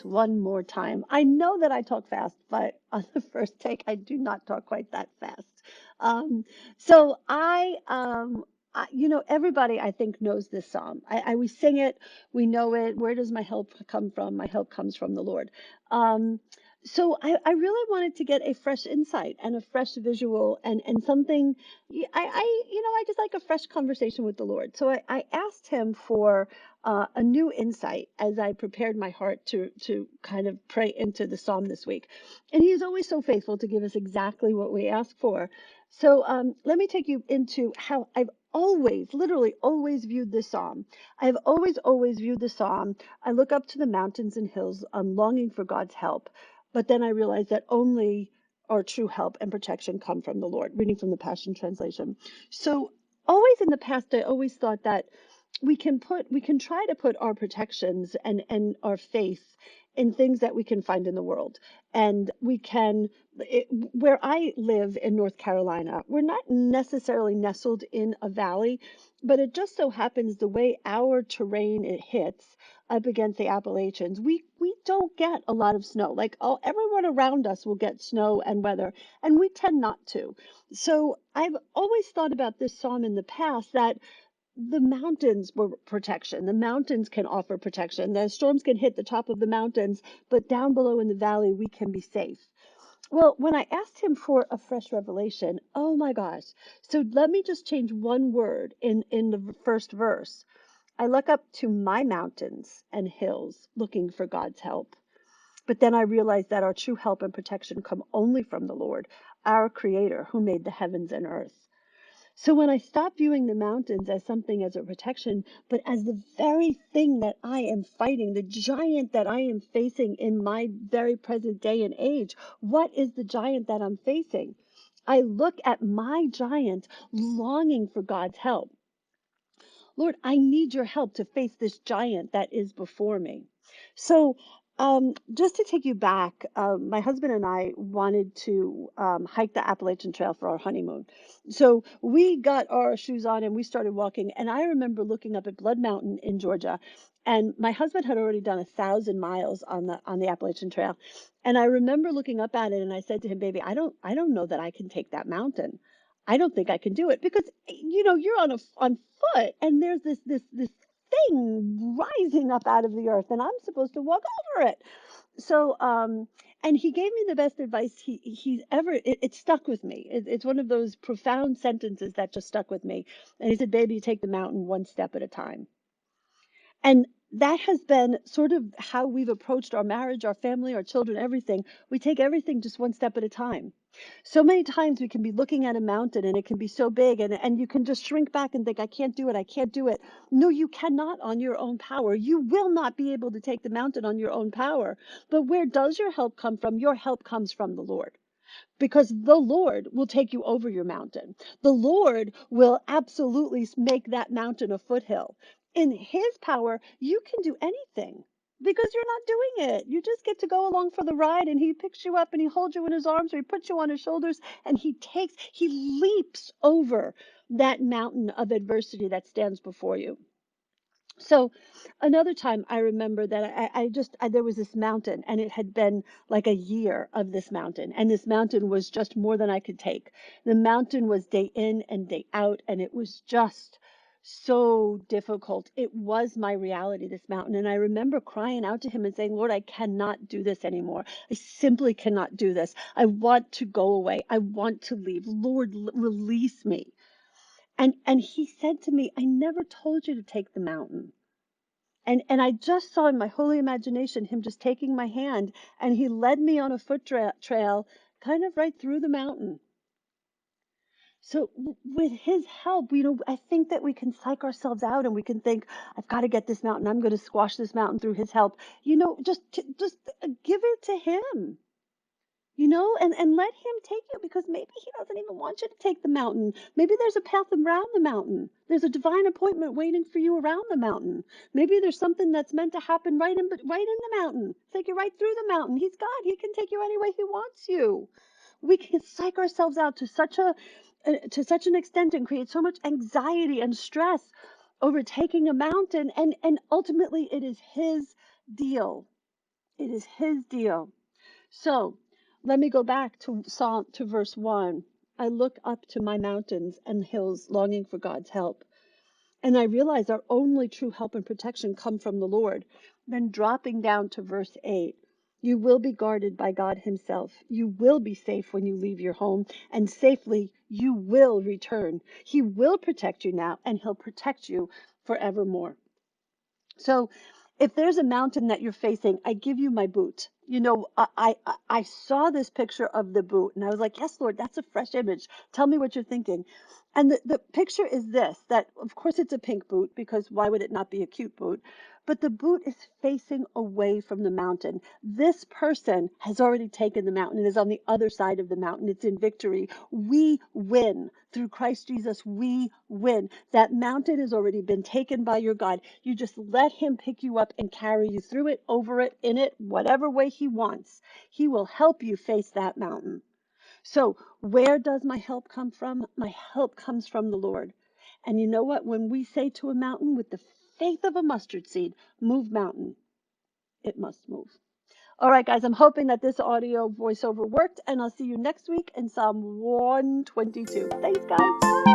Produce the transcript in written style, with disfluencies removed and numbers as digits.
one more time. I know that I talk fast, but on the first take, I do not talk quite that fast. Um, so everybody I think knows this psalm. We sing it, we know it. Where does my help come from? My help comes from the Lord. Um, so I really wanted to get a fresh insight and a fresh visual and something. I just like a fresh conversation with the Lord. So I asked him for a new insight as I prepared my heart to kind of pray into the psalm this week. And he is always so faithful to give us exactly what we ask for. So let me take you into how I've always, literally always viewed this psalm. I've always viewed the psalm. I look up to the mountains and hills. I'm longing for God's help. But then I realize that only our true help and protection come from the Lord, reading from the Passion Translation. So always in the past, I always thought that we can try to put our protections and our faith in things that we can find in the world. And where I live in North Carolina, we're not necessarily nestled in a valley, but it just so happens the way our terrain it hits up against the Appalachians, we don't get a lot of snow. Like everyone around us will get snow and weather, and we tend not to. So I've always thought about this psalm in the past that the mountains were protection. The mountains can offer protection. The storms can hit the top of the mountains, but down below in the valley, we can be safe. Well, when I asked him for a fresh revelation, oh my gosh. So let me just change one word in the first verse. I look up to my mountains and hills looking for God's help. But then I realized that our true help and protection come only from the Lord, our creator who made the heavens and earth. So when I stop viewing the mountains as something as a protection, but as the very thing that I am fighting, the giant that I am facing in my very present day and age, what is the giant that I'm facing? I look at my giant longing for God's help. Lord, I need your help to face this giant that is before me. So, just to take you back, my husband and I wanted to hike the Appalachian Trail for our honeymoon. So we got our shoes on and we started walking. And I remember looking up at Blood Mountain in Georgia, and my husband had already done 1,000 miles on the Appalachian Trail. And I remember looking up at it, and I said to him, "Baby, I don't know that I can take that mountain. I don't think I can do it because you're on foot and there's this thing rising up out of the earth and I'm supposed to walk over it." So and he gave me the best advice he's ever it stuck with me. It's one of those profound sentences that just stuck with me. And he said, "Baby, you take the mountain one step at a time." And that has been sort of how we've approached our marriage, our family, our children, everything. We take everything just one step at a time. So many times we can be looking at a mountain and it can be so big and you can just shrink back and think, I can't do it. I can't do it. No, you cannot on your own power. You will not be able to take the mountain on your own power. But where does your help come from? Your help comes from the Lord, because the Lord will take you over your mountain. The Lord will absolutely make that mountain a foothill. In his power, you can do anything because you're not doing it. You just get to go along for the ride and he picks you up and he holds you in his arms or he puts you on his shoulders and he leaps over that mountain of adversity that stands before you. So another time I remember that there was this mountain and it had been like a year of this mountain, and this mountain was just more than I could take. The mountain was day in and day out and it was just so difficult. It was my reality, this mountain. And I remember crying out to him and saying, "Lord, I cannot do this anymore. I simply cannot do this. I want to go away. I want to leave. Lord, release me." And he said to me, "I never told you to take the mountain." And I just saw in my holy imagination him just taking my hand and he led me on a trail kind of right through the mountain. So with his help, I think that we can psych ourselves out and we can think, I've got to get this mountain. I'm going to squash this mountain through his help. Just give it to him. And let him take you, because maybe he doesn't even want you to take the mountain. Maybe there's a path around the mountain. There's a divine appointment waiting for you around the mountain. Maybe there's something that's meant to happen right in the mountain. Take you right through the mountain. He's God. He can take you any way he wants you. We can psych ourselves out to such an extent and create so much anxiety and stress over taking a mountain, and ultimately it is his deal. It is his deal. So let me go back to Psalm to verse 1. I look up to my mountains and hills, longing for God's help. And I realize our only true help and protection come from the Lord. Then dropping down to verse 8, you will be guarded by God himself. You will be safe when you leave your home, and safely you will return. He will protect you now, and he'll protect you forevermore. So if there's a mountain that you're facing, I give you my boot. You know, I saw this picture of the boot and I was like, yes, Lord, that's a fresh image. Tell me what you're thinking. And the picture is this, that of course it's a pink boot because why would it not be a cute boot? But the boot is facing away from the mountain. This person has already taken the mountain and is on the other side of the mountain. It's in victory. We win. Through Christ Jesus, we win. That mountain has already been taken by your God. You just let him pick you up and carry you through it, over it, in it, whatever way he wants. He will help you face that mountain. So, where does my help come from? My help comes from the Lord. And you know what? When we say to a mountain with the faith of a mustard seed, move mountain, it must move. All right, guys, I'm hoping that this audio voiceover worked, and I'll see you next week in Psalm 122. Thanks, guys. Bye.